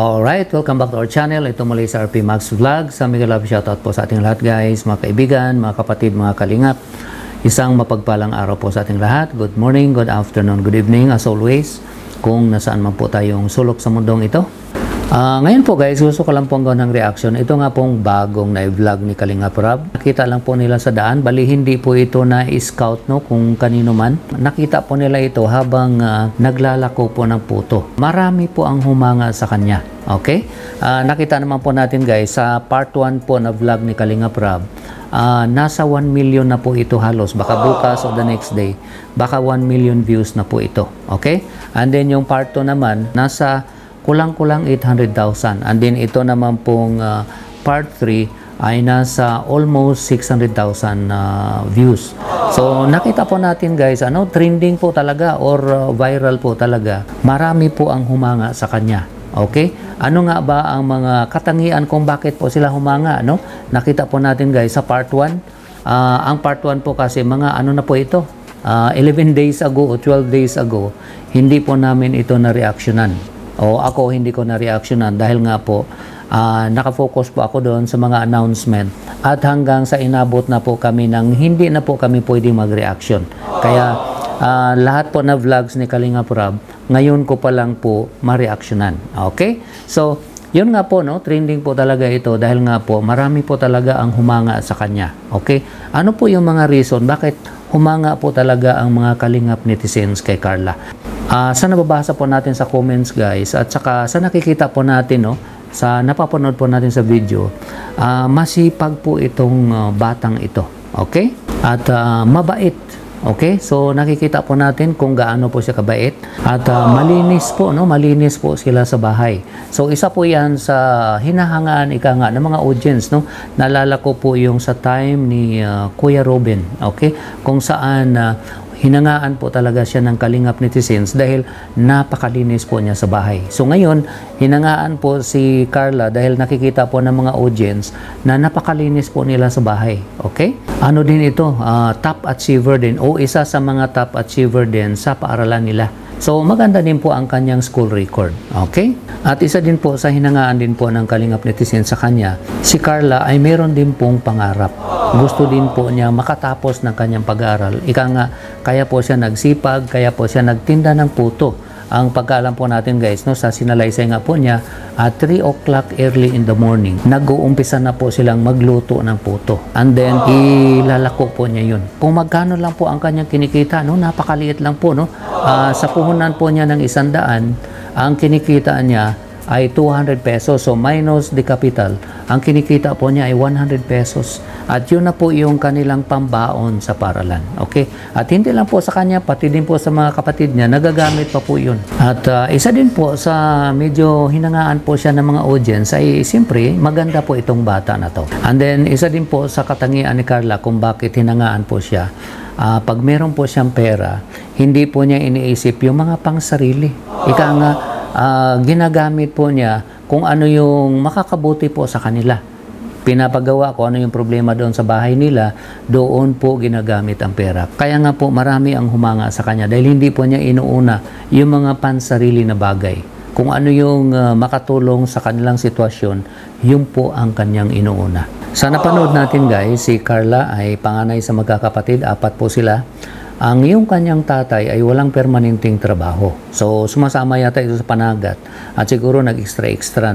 Alright, welcome back to our channel. Ito muli sa RP Max Vlog. Sa mega love shoutout po sa ating lahat guys, mga kaibigan, mga kapatid, mga kalingap. Isang mapagpalang araw po sa ating lahat. Good morning, good afternoon, good evening as always. Kung nasaan man po tayong sulok sa mundong ito. Ngayon po guys, gusto ko lang pong gawin ng reaction. Ito nga pong bagong na-vlog ni Kalingap Rab. Nakita lang po nila sa daan. Bali hindi po ito na scout no, kung kanino man. Nakita po nila ito habang naglalako po ng puto. Marami po ang humanga sa kanya. Okay? Nakita naman po natin guys sa part 1 po na vlog ni Kalingap Rab. Nasa 1 million na po ito halos. Baka bukas o the next day. Baka 1 million views na po ito. Okay? And then yung part 2 naman, nasa kulang-kulang 800,000. And then ito naman pong part 3 ay nasa almost 600,000 views. So nakita po natin guys, trending po talaga or viral po talaga. Marami po ang humanga sa kanya. Okay? Ano nga ba ang mga katangian kung bakit po sila humanga? Nakita po natin guys sa part 1. Ang part 1 po kasi mga na po ito. 11 days ago o 12 days ago, hindi po namin ito na-reactionan. O ako hindi ko na-reactionan dahil nga po nakafocus po ako doon sa mga announcement at hanggang sa inabot na po kami ng hindi na po kami pwedeng mag-reaction. Kaya lahat po na vlogs ni Kalingap Rab, ngayon ko pa lang po ma-reactionan. Okay? So, yun nga po, trending po talaga ito dahil nga po marami po talaga ang humanga sa kanya. Okay? Ano po yung mga reason bakit humanga po talaga ang mga Kalingap netizens kay Carla? Sa nababasa po natin sa comments guys at saka sa nakikita po natin sa napapanood po natin sa video, masipag po itong batang ito. Okay? At mabait. Okay? So nakikita po natin kung gaano po siya kabait at malinis po, malinis po sila sa bahay. So isa po 'yan sa hinahangaan nga ng mga audience, Naalala ko po yung sa time ni Kuya Robin, okay? Kung saan hinangaan po talaga siya ng Kalingap netizens dahil napakalinis po niya sa bahay. So ngayon, hinangaan po si Carla dahil nakikita po ng mga audience na napakalinis po nila sa bahay. Okay? Ano din ito? Top achiever din o isa sa mga top achiever din sa paaralan nila. So maganda din po ang kanyang school record. Okay? At isa din po sa hinangaan din po ng Kalingap netizens sa kanya, si Carla ay meron din pong pangarap. Gusto din po niya makatapos ng kanyang pag-aaral. Ika nga, kaya po siya nagsipag, kaya po siya nagtinda ng puto. Ang pagkaalam po natin guys, sa sinalaysay nga po niya, at 3 o'clock early in the morning, nag-uumpisa na po silang magluto ng puto. And then, ilalako po niya yun. Kung magkano lang po ang kanyang kinikita, napakaliit lang po. Sa puhunan po niya ng 100, ang kinikita niya ay 200 pesos. So, minus the capital. Ang kinikita po niya ay 100 pesos. At yun na po yung kanilang pambaon sa paralan. Okay? At hindi lang po sa kanya, pati din po sa mga kapatid niya, nagagamit pa po yun. At isa din po sa medyo hinangaan po siya ng mga audience ay siyempre, maganda po itong bata na to. And then, isa din po sa katangian ni Carla kung bakit hinangaan po siya. Pag meron po siyang pera, hindi po niya iniisip yung mga pangsarili. Ika nga, ginagamit po niya kung ano yung makakabuti po sa kanila. Pinapagawa ko ano yung problema doon sa bahay nila, doon po ginagamit ang pera. Kaya nga po marami ang humanga sa kanya dahil hindi po niya inuuna yung mga pansarili na bagay. Kung ano yung makatulong sa kanilang sitwasyon, yun po ang kanyang inuuna. Sa napanood natin guys, si Carla ay panganay sa magkakapatid, 4 po sila. Ang iyong kanyang tatay ay walang permanenteng trabaho. So, sumasama yata ito sa panagat. At siguro nag-extra,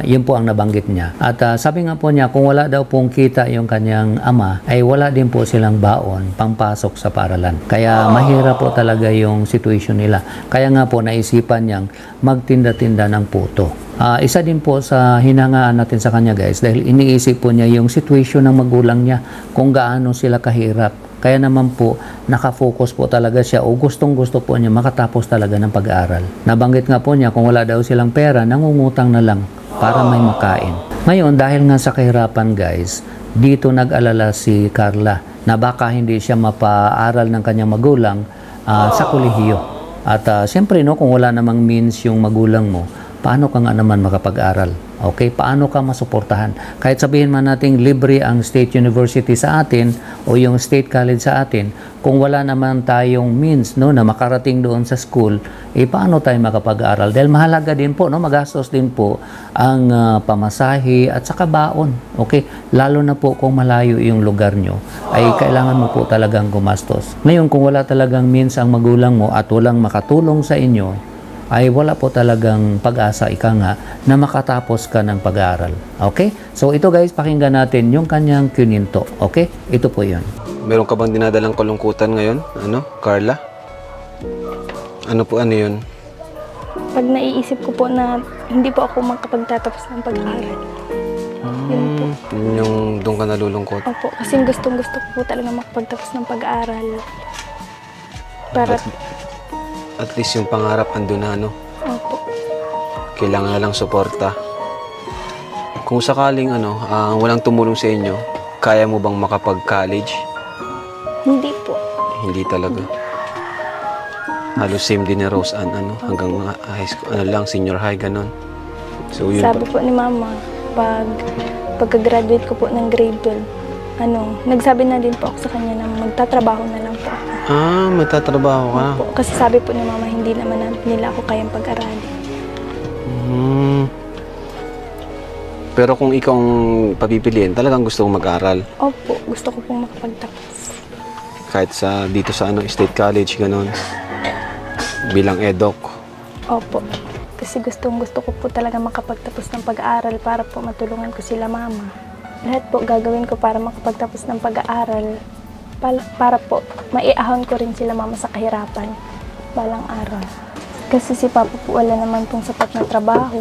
yun po ang nabanggit niya. At sabi nga po niya, kung wala daw pong kita yung kanyang ama, ay wala din po silang baon pangpasok sa paaralan. Kaya mahirap po talaga yung situation nila. Kaya nga po naisipan niyang magtinda-tinda ng puto. Isa din po sa hinangaan natin sa kanya guys, dahil iniisip po niya yung situation ng magulang niya, kung gaano sila kahirap. Kaya naman po, nakafocus po talaga siya o gustong-gusto po niya makatapos talaga ng pag-aaral. Nabanggit nga po niya, kung wala daw silang pera, nangungutang na lang para may makain. Ngayon, dahil nga sa kahirapan guys, dito nag-alala si Carla na baka hindi siya mapaaral ng kanyang magulang sa kolehiyo. At siyempre, kung wala namang means yung magulang mo, paano ka nga naman makapag-aral? Okay, paano ka masuportahan? Kahit sabihin man nating libre ang state university sa atin o yung state college sa atin, kung wala naman tayong means no na makarating doon sa school, paano tayo makapag-aral? Dahil mahalaga din po, no, magastos din po ang pamasahe at saka baon. Okay? Lalo na po kung malayo yung lugar nyo, ay kailangan mo po talagang gumastos. Ngayon, kung wala talagang means ang magulang mo at walang makatulong sa inyo, ay wala po talagang pag-asa na makatapos ka ng pag-aaral. Okay? So ito guys, pakinggan natin yung kanyang kininto. Okay? Ito po yun. Meron ka bang dinadalang kalungkutan ngayon? Ano, Carla? Ano yun? Pag naiisip ko po na hindi po ako makapagtatapos ng pag-aaral. Yun po. Yung doon ka nalulungkot? Opo, kasi gustong-gusto ko po talaga makapagtapos ng pag-aaral. Para... At least yung pangarap andun na, no? Opo. Kailangan na lang suporta. Kung sakaling walang tumulong sa inyo, kaya mo bang makapag-college? Hindi po. Hindi talaga. Halos same din ni Rose Ann, hanggang high school, senior high, ganon. So, yun Sabi po ni Mama, pagka-graduate ko po ng grade 12, nagsabi na din po ako sa kanya na magtatrabaho na lang po ako. Magtatrabaho ka? Opo, kasi sabi po ni Mama, hindi naman nila ako kayang pag-aralin. Pero kung ikaw ang papipiliin, talagang gusto mong mag-aral? Opo, gusto ko pong makapagtapos. Kahit dito sa State College, ganon? Bilang edok? Opo, kasi gusto ko po talaga makapagtapos ng pag-aaral para po matulungan ko sila Mama. Lahat po gagawin ko para makapagtapos ng pag-aaral, para po maiahon ko rin sila Mama sa kahirapan balang araw. Kasi si Papa po wala naman pong sapat na trabaho.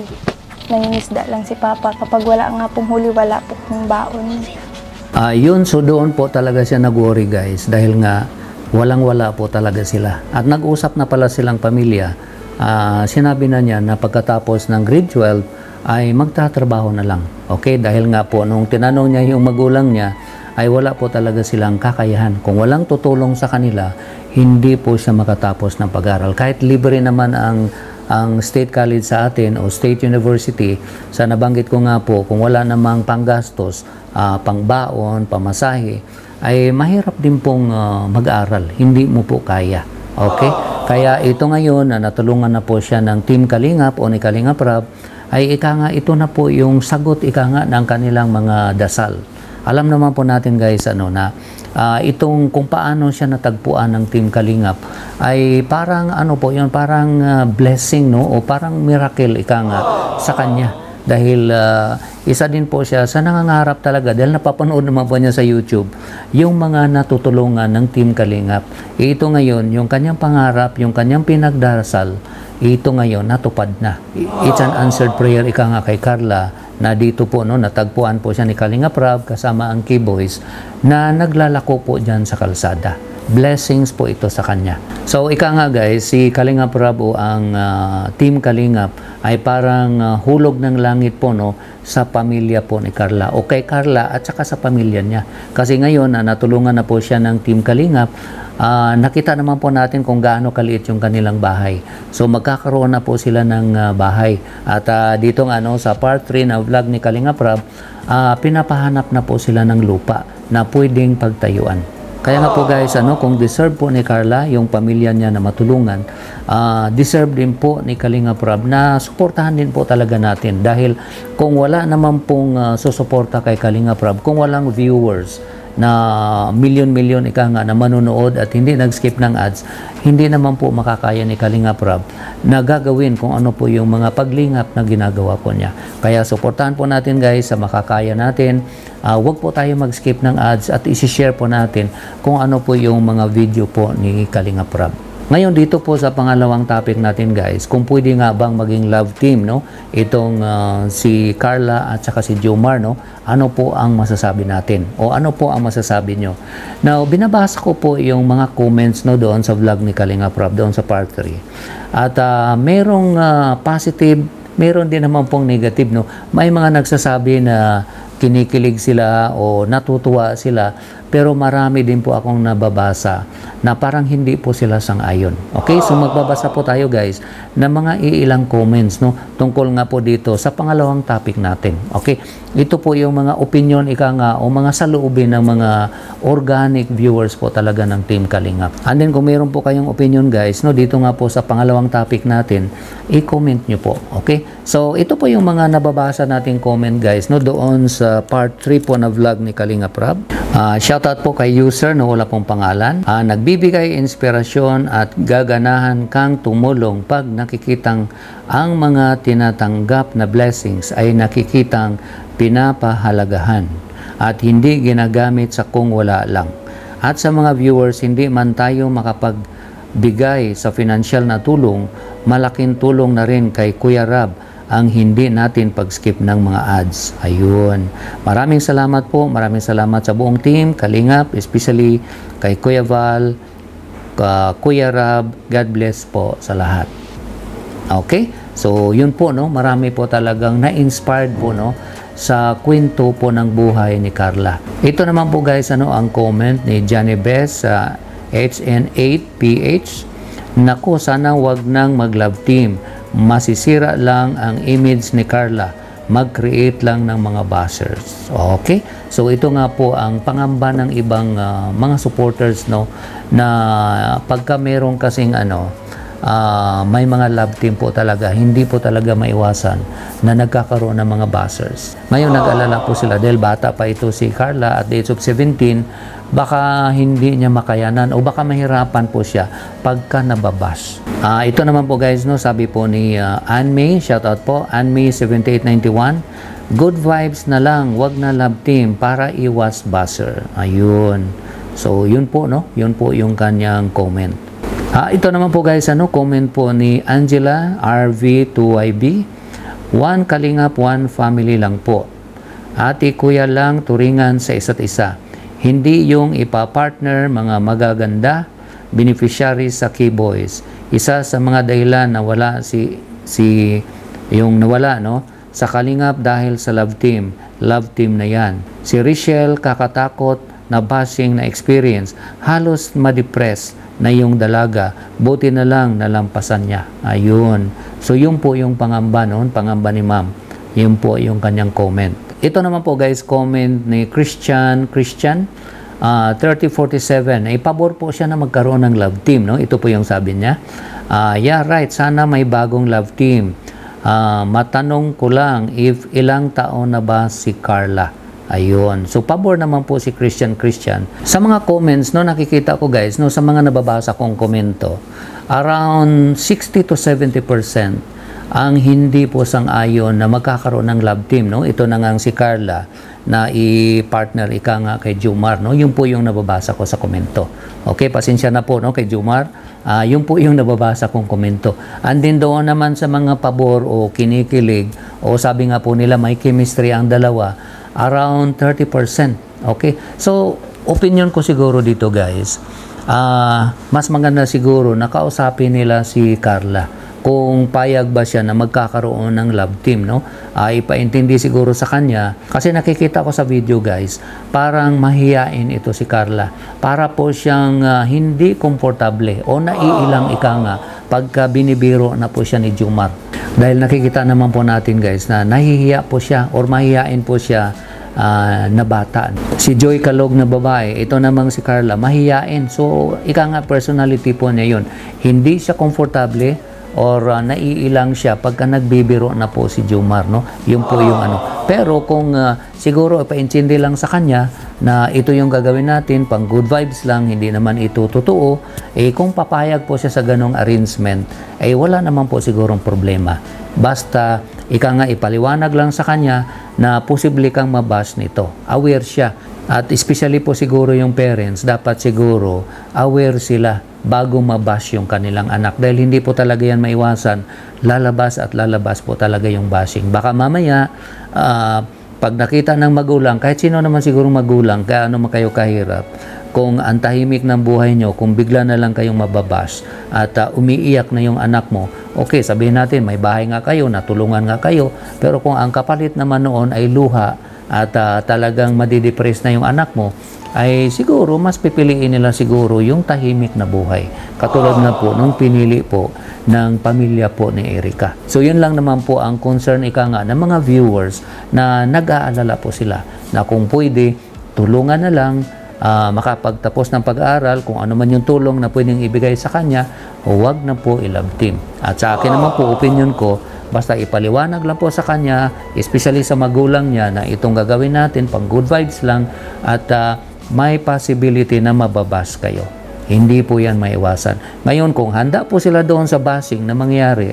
Nangingisda lang si Papa. Kapag wala nga pong huli, wala po pong baon. Yun, so doon po talaga siya nag-worry guys, dahil nga walang-wala po talaga sila. At nag-usap na pala silang pamilya. Sinabi na niya na pagkatapos ng grade 12 ay magtatrabaho na lang. Okay, dahil nga po nung tinanong niya yung magulang niya, ay wala po talaga silang kakayahan. Kung walang tutulong sa kanila, hindi po siya makatapos ng pag-aral. Kahit libre naman ang state college sa atin o state university, sa nabanggit ko nga po, kung wala namang panggastos, pangbaon, pamasahe, ay mahirap din pong mag-aral. Hindi mo po kaya. Okay? Kaya ito ngayon na natulungan na po siya ng Team Kalingap o ni Kalingap Rab, ay ito na po yung sagot ng kanilang mga dasal. Alam naman po natin guys na itong kung paano siya natagpuan ng Team Kalingap ay parang parang blessing, no, o parang miracle sa kanya, dahil isa din po siya sa nangangarap talaga, dahil napapanood naman po niya sa YouTube yung mga natutulungan ng Team Kalingap. Ito ngayon yung kanyang pangarap, yung kanyang pinagdarasal, ito ngayon natupad na. It's an answered prayer kay Carla, na dito po natagpuan po siya ni Kalingap Rab kasama ang K-Boys na naglalako po dyan sa kalsada. Blessings po ito sa kanya. So guys, si Kalingap Rab o ang Team Kalingap ay parang hulog ng langit po sa pamilya po ni Carla o kay Carla at saka sa pamilya niya. Kasi ngayon natulungan na po siya ng Team Kalingap. Nakita naman po natin kung gaano kaliit yung kanilang bahay. So magkakaroon na po sila ng bahay. At dito sa part 3 na vlog ni Kalingap Rab, pinapahanap na po sila ng lupa na pwedeng pagtayuan. Kaya nga po guys, kung deserve po ni Carla yung pamilya niya na matulungan, deserve din po ni Kalingap Rab na suportahan din po talaga natin. Dahil kung wala naman pong susuporta kay Kalingap Rab, kung walang viewers na milyon-milyon na manonood at hindi nag-skip ng ads, hindi naman po makakaya ni Kalingap Rab na gagawin kung ano po yung mga paglingap na ginagawa po niya. Kaya suportahan po natin guys sa makakaya natin. Huwag po tayo mag-skip ng ads at isi-share po natin kung ano po yung mga video po ni Kalingap Rab. Ngayon dito po sa pangalawang topic natin guys, kung pwede nga bang maging love team itong si Carla at saka si Jomar, ano po ang masasabi natin o ano po ang masasabi nyo. Now binabasa ko po yung mga comments doon sa vlog ni Kalingap Rab doon sa part 3 at merong positive, meron din naman pong negative. May mga nagsasabi na kinikilig sila o natutuwa sila pero marami din po akong nababasa na parang hindi po sila sang-ayon. Okay, so magbabasa po tayo guys ng mga iilang comments no, tungkol nga po dito sa pangalawang topic natin. Okay, ito po yung mga opinion ika nga o mga saloobin ng mga organic viewers po talaga ng Team Kalingap. And then kung mayroon po kayong opinion guys no, dito nga po sa pangalawang topic natin, i-comment nyo po. Okay, so ito po yung mga nababasa nating comment guys no, doon sa part 3 po na vlog ni Kalingap Rab. Shoutout po kay user na wala pong pangalan. Nagbibigay inspirasyon at gaganahan kang tumulong pag nakikitang ang mga tinatanggap na blessings ay nakikitang pinapahalagahan at hindi ginagamit sa kung wala lang. At sa mga viewers, hindi man tayo makapagbigay sa financial na tulong, malaking tulong na rin kay Kuya Rab ang hindi natin pag-skip ng mga ads. Ayun. Maraming salamat po. Maraming salamat sa buong team, Kalingap, especially kay Kuya Val, Kuya Rab. God bless po sa lahat. Okay? So, yun po, no? Marami po talagang na-inspired po, no? Sa kwento po ng buhay ni Carla. Ito naman po guys, ano, ang comment ni Johnny Bess sa HN8PH. Naku, sana wag nang mag-love team. Masisira lang ang image ni Carla. Mag-create lang ng mga bashers. Okay? So ito nga po ang pangamba ng ibang mga supporters no, na pagka meron kasing ano, may mga love team po talaga, hindi po talaga maiwasan na nagkakaroon ng mga bashers. Ngayon nag-alala po sila dahil bata pa ito si Carla at the age of 17, baka hindi niya makayanan o baka mahirapan po siya pagka nababash. Ito naman po guys, no, sabi po ni Anmay, shoutout po, Anmay7891, good vibes na lang, wag na love team para iwas basher. Ayun. So yun po, no, yun po yung kanyang comment. Ito naman po guys, ano, comment po ni Angela RV2YB, one Kalingap, one family lang po. Ate kuya lang turingan sa isa't isa. Hindi yung ipa-partner mga magaganda, beneficiaries sa K-Boys. Isa sa mga dahilan na wala yung nawala no, sa Kalingap dahil sa love team na yan. Si Richelle kakatakot na bashing na experience, halos ma-depress na yung dalaga, buti na lang nalampasan niya. Ayun. So yun po yung pangamba noon, pangamba ni ma'am. Yun po yung kanyang comment. Ito naman po guys, comment ni Christian 3047. Pabor po siya na magkaroon ng love team, no? Ito po yung sabi niya. Yeah, right. Sana may bagong love team. Matanong ko lang if ilang taon na ba si Carla? Ayun. So pabor naman po si Christian. Sa mga comments, no, nakikita ko guys, no, sa mga nababasa kong komento, around 60 to 70% ang hindi po sang-ayon na magkakaroon ng love team, no? Ito na nga si Carla na i-partner ika nga kay Jumar, no? Yun po yung nababasa ko sa komento. Okay, pasensya na po, no, kay Jumar. Yun po yung nababasa kong komento. And then doon naman sa mga pabor o kinikilig o sabi nga po nila may chemistry ang dalawa, around 30%. Okay? So, opinion ko siguro dito guys, mas maganda siguro na kausapin nila si Carla kung payag ba siya na magkakaroon ng love team, no? Ipaintindi siguro sa kanya kasi nakikita ko sa video guys, parang mahiyain ito si Carla. Para po siyang hindi komportable o naiilang ika nga pagka binibiro na po siya ni Jumar. Dahil nakikita naman po natin guys na nahihiya po siya or mahiyain po siya na bata. Si Joy Kalog na babae, ito namang si Carla, mahiyain. So, ika nga personality po niya yun. Hindi siya komportable or naiilang siya pagka nagbibiro na po si Jumar, no? Yun po yung ano. Pero kung siguro ipaintindi lang sa kanya na ito yung gagawin natin, pang good vibes lang, hindi naman ito totoo, kung papayag po siya sa ganong arrangement, wala naman po sigurong problema. Basta, ika nga ipaliwanag lang sa kanya na posible kang mabash nito. Aware siya. At especially po siguro yung parents, dapat siguro aware sila bago mabash yung kanilang anak. Dahil hindi po talaga yan maiwasan. Lalabas at lalabas po talaga yung bashing. Baka mamaya, pag nakita ng magulang, kahit sino naman siguro magulang, kaya ano kayo kahirap, kung ang tahimik ng buhay nyo, kung bigla na lang kayong mababash at umiiyak na yung anak mo, okay, sabihin natin, may bahay nga kayo, natulungan nga kayo, pero kung ang kapalit naman noon ay luha, at talagang madidepress na yung anak mo, ay siguro mas pipiliin nila siguro yung tahimik na buhay. Katulad na po nung pinili po ng pamilya po ni Erica. So yun lang naman po ang concern ika nga ng mga viewers na nag-aalala po sila na kung pwede, tulungan na lang makapagtapos ng pag-aaral, kung ano man yung tulong na pwedeng ibigay sa kanya, huwag na po i-love team. At sa akin naman po, opinion ko, basta ipaliwanag lang po sa kanya, especially sa magulang niya, na itong gagawin natin, pang good vibes lang, at may possibility na mababas kayo. Hindi po yan maiwasan. Ngayon, kung handa po sila doon sa bashing na mangyari,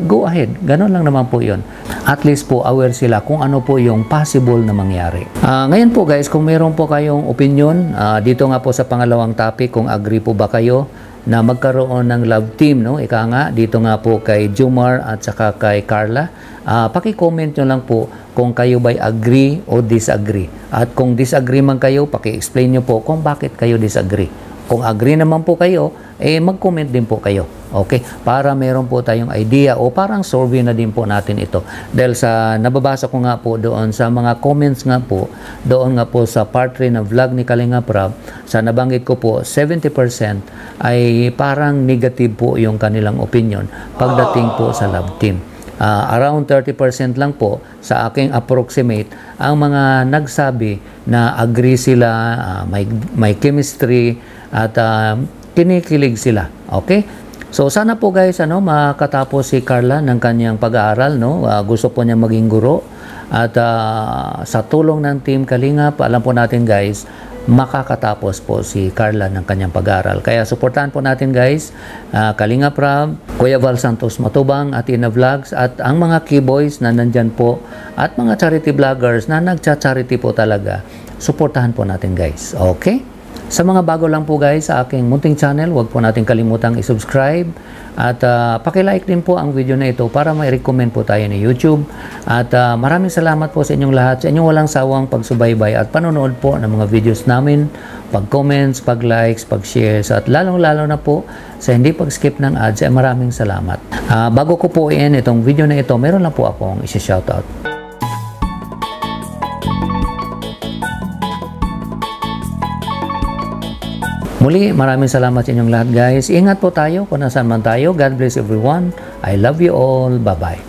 go ahead. Ganon lang naman po yun. At least po aware sila kung ano po yung possible na mangyari. Ngayon po guys, kung meron po kayong opinion, dito nga po sa pangalawang topic, kung agree po ba kayo na magkaroon ng love team, no? Ika nga, dito nga po kay Jomar at saka kay Carla. Paki-comment nyo lang po kung kayo ba'y agree o disagree. At kung disagree man kayo, paki-explain nyo po kung bakit kayo disagree. Kung agree naman po kayo, mag-comment din po kayo. Okay? Para meron po tayong idea o parang survey na din po natin ito. Dahil sa nababasa ko nga po doon sa mga comments nga po, doon nga po sa part 3 ng vlog ni Kalinga Prab, sa nabanggit ko po, 70% ay parang negative po yung kanilang opinion pagdating po sa love team. Around 30% lang po sa aking approximate ang mga nagsabi na agree sila, may chemistry, at kinikilig sila. Okay? So sana po guys, makatapos si Carla ng kanyang pag-aaral, no? Gusto po niya maging guro, at sa tulong ng Team Kalingap, alam po natin guys, makakatapos po si Carla ng kanyang pag-aaral. Kaya suportahan po natin guys, Kalinga Prab, Kuya Val Santos Matubang, at Ina Vlogs, at ang mga keyboys na nandyan po, at mga charity vloggers na nagcha-charity po talaga. Suportahan po natin guys. Okay? Sa mga bago lang po guys sa aking munting channel, huwag po natin kalimutang i-subscribe, at paki-like din po ang video na ito para mai-recommend po tayo ni YouTube. At maraming salamat po sa inyong lahat, sa inyong walang sawang pagsubaybay at panonood po ng mga videos namin, pag-comments, pag-likes, pag-shares, at lalong-lalo na po sa hindi pag-skip ng ads, ay maraming salamat. Bago ko po i-end itong video na ito, meron lang po akong isi-shoutout. Muli, maraming salamat sa inyong lahat guys. Ingat po tayo kung nasaan man tayo. God bless everyone. I love you all. Bye-bye.